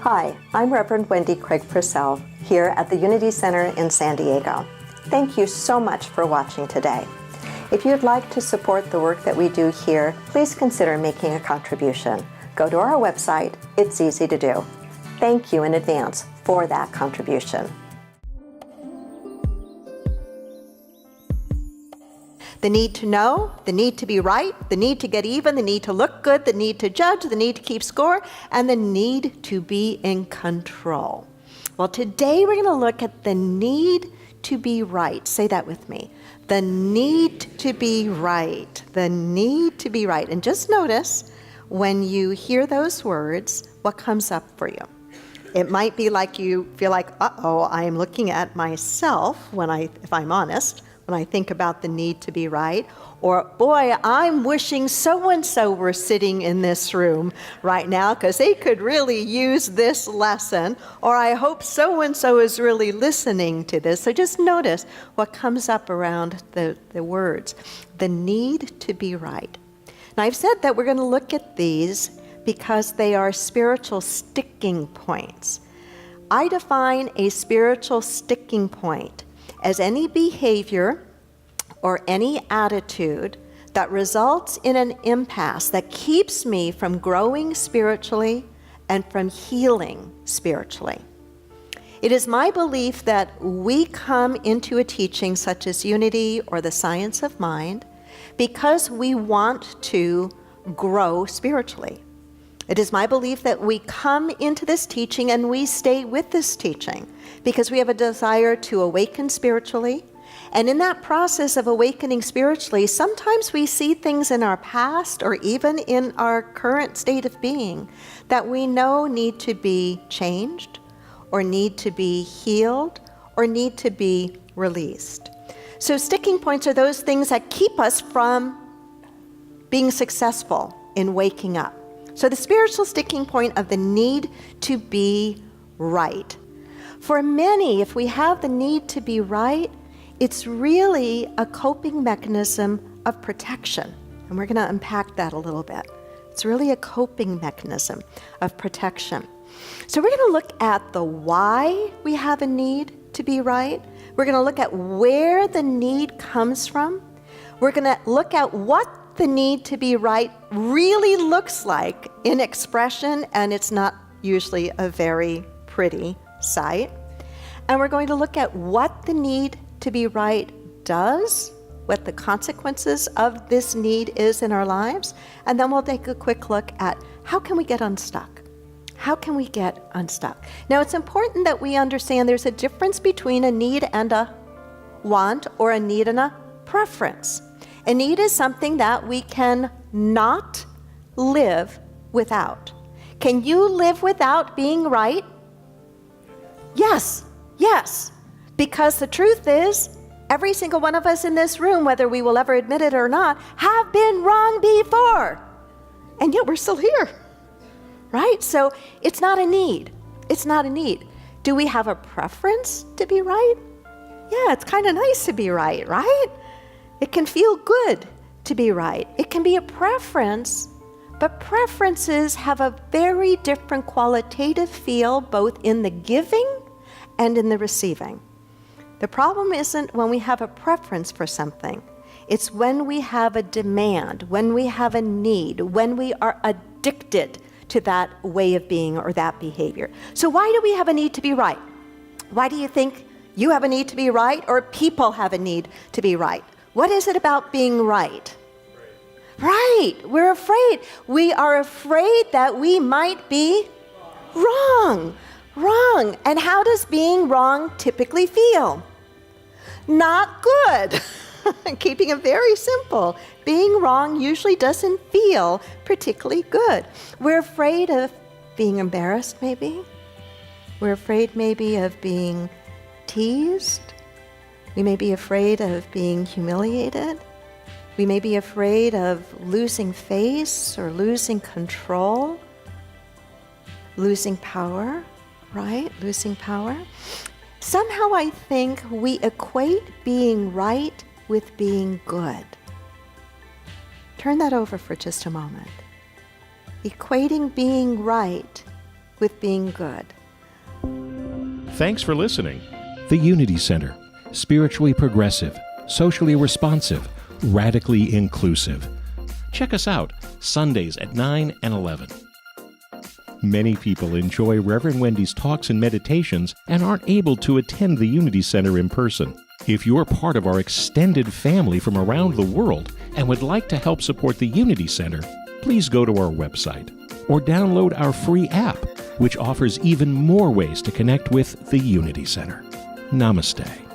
Hi, I'm Reverend Wendy Craig-Purcell here at the Unity Center in San Diego. Thank you so much for watching today. If you'd like to support the work that we do here, please consider making a contribution. Go to our website. It's easy to do. Thank you in advance for that contribution. The need to know, the need to be right, the need to get even, the need to look good, the need to judge, the need to keep score, and the need to be in control. Well, today we're going to look at the need to be right. Say that with me. The need to be right. The need to be right. And just notice when you hear those words, what comes up for you. It might be like you feel like, uh-oh, I'm looking at myself if I'm honest, when I think about the need to be right, or boy, I'm wishing so-and-so were sitting in this room right now because they could really use this lesson, or I hope so-and-so is really listening to this. So just notice what comes up around the words, the need to be right. Now I've said that we're going to look at these because they are spiritual sticking points. I define a spiritual sticking point as any behavior or any attitude that results in an impasse that keeps me from growing spiritually and from healing spiritually. It is my belief that we come into a teaching such as Unity or the Science of Mind because we want to grow spiritually. It is my belief that we come into this teaching and we stay with this teaching because we have a desire to awaken spiritually. And in that process of awakening spiritually, sometimes we see things in our past or even in our current state of being that we know need to be changed or need to be healed or need to be released. So sticking points are those things that keep us from being successful in waking up. So the spiritual sticking point of the need to be right. For many, if we have the need to be right, it's really a coping mechanism of protection. And we're going to unpack that a little bit. It's really a coping mechanism of protection. So we're going to look at the why we have a need to be right. We're going to look at where the need comes from. We're going to look at what the need to be right really looks like in expression, and it's not usually a very pretty sight. And we're going to look at what the need to be right does, what the consequences of this need is in our lives, and then we'll take a quick look at how can we get unstuck? How can we get unstuck? Now, it's important that we understand there's a difference between a need and a want, or a need and a preference. A need is something that we can not live without. Can you live without being right? Yes. Because the truth is, every single one of us in this room, whether we will ever admit it or not, have been wrong before. And yet we're still here, right? So it's not a need. It's not a need. Do we have a preference to be right? Yeah, it's kind of nice to be right, right? It can feel good to be right. It can be a preference, but preferences have a very different qualitative feel both in the giving and in the receiving. The problem isn't when we have a preference for something. It's when we have a demand, when we have a need, when we are addicted to that way of being or that behavior. So why do we have a need to be right? Why do you think you have a need to be right or people have a need to be right? What is it about being right? Right, we're afraid. We are afraid that we might be wrong. And how does being wrong typically feel? Not good. Keeping it very simple. Being wrong usually doesn't feel particularly good. We're afraid of being embarrassed, maybe. We're afraid maybe of being teased. We may be afraid of being humiliated. We may be afraid of losing face or losing control, losing power, right? Losing power. Somehow I think we equate being right with being good. Turn that over for just a moment. Equating being right with being good. Thanks for listening. The Unity Center. Spiritually progressive, socially responsive, radically inclusive. Check us out Sundays at 9 and 11. Many people enjoy Reverend Wendy's talks and meditations and aren't able to attend the Unity Center in person. If you're part of our extended family from around the world and would like to help support the Unity Center, please go to our website or download our free app, which offers even more ways to connect with the Unity Center. Namaste.